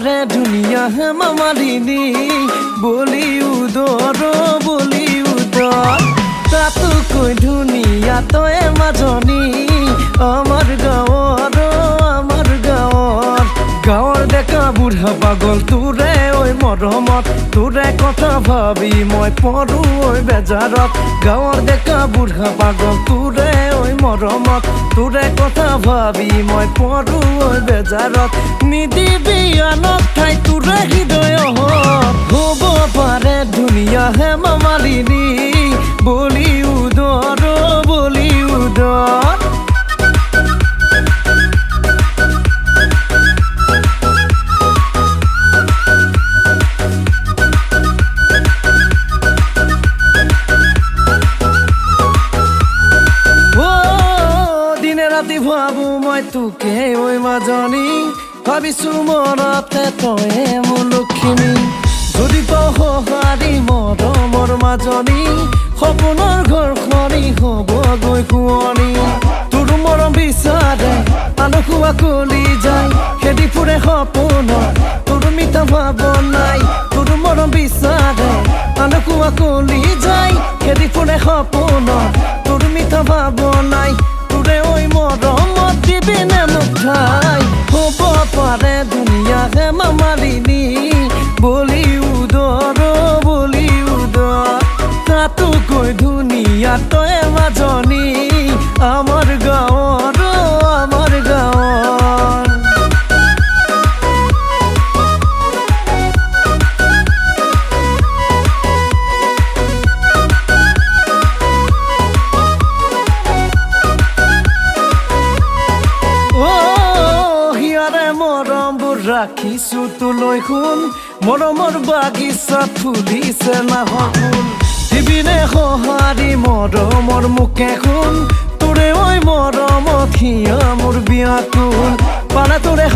পাৰে দুনিয়া হেমামালিনী বলিউডৰ তাতোকৈ ধুনীয়া তই মাজনী আমাৰ গাঁৱৰ ডেকা বুঢ়া পাগল তোৰে ঐ মৰমত তোৰে কথা ভাবি মই পৰো ঐ বেজাৰত গাঁৱৰ ডেকা বুঢ়া পাগল তোৰে ঐ মৰমত তোৰে কথা ভাবি মই পৰো ঐ বেজাৰত নিদিবি আনক ঠাই তোৰে হৃদয় হ'ব পাৰে ধুনীয়া হেমামালিনী বলিউডৰ ৰাতি ভাবো মই তোকে ঐ মাজনী ভাবিছো মনতে তয়ে মোৰ লক্ষ্মী যদি পাওঁ সঁহাৰি মৰমৰ মাজনী সপোনৰ ঘৰখনি হ'বগৈ শুৱনি তোৰ মৰম বিচাৰে আনকুৱা কলি যায় খেদি ফুৰে সপোনত তোৰ মিঠা ভাৱনাই তোৰ মৰম বিচাৰে আনকুৱা কলি যায় খেদি ফুৰে সপোনত তোৰ মিঠা ভাৱনাই তোৰে ঐ মৰমত দিবিনে মোক ঠাই হ'ব পাৰে দুনিয়া হেমামালিনী বলিউডৰ তাতোকৈ ধুনীয়া তই মাজনী আমাৰ গাঁৱৰ ৰাখিছো তোলৈ শুন মৰমৰ বাগিচাত ফুলিছে নাহৰ ফুল দিবিনে সঁহাৰি মৰমৰ মুখে শুন তোৰে ঐ মৰমত হিয়া মোৰ বিয়াকুল পালে তোৰে